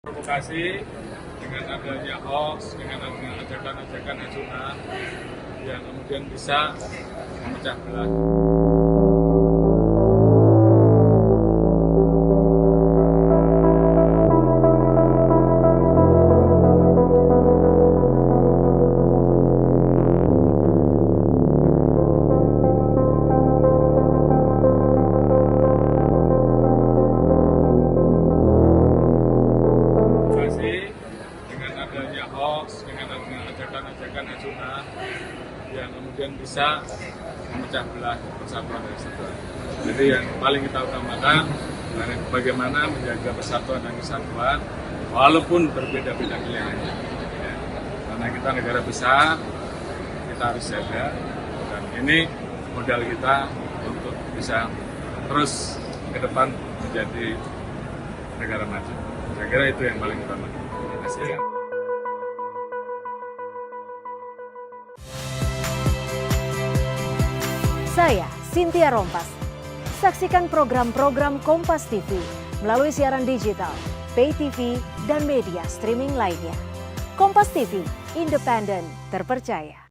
Provokasi dengan adanya hoax, dengan adanya ajakan-ajakan nasional yang kemudian bisa memecah belah. Dengan adanya hoax, dengan adanya ajakan-ajakan nasional yang kemudian bisa memecah belah persatuan dan kesatuan. Jadi yang paling kita utamakan bagaimana menjaga persatuan dan kesatuan walaupun berbeda-beda pilihannya. Ya. Karena kita negara besar, kita harus jaga, dan ini modal kita untuk bisa terus ke depan menjadi negara maju. Saya kira itu yang paling utama. Terima kasih. Saya Cynthia Rompas. Saksikan program-program Kompas TV melalui siaran digital, pay TV, dan media streaming lainnya. Kompas TV, independen, terpercaya.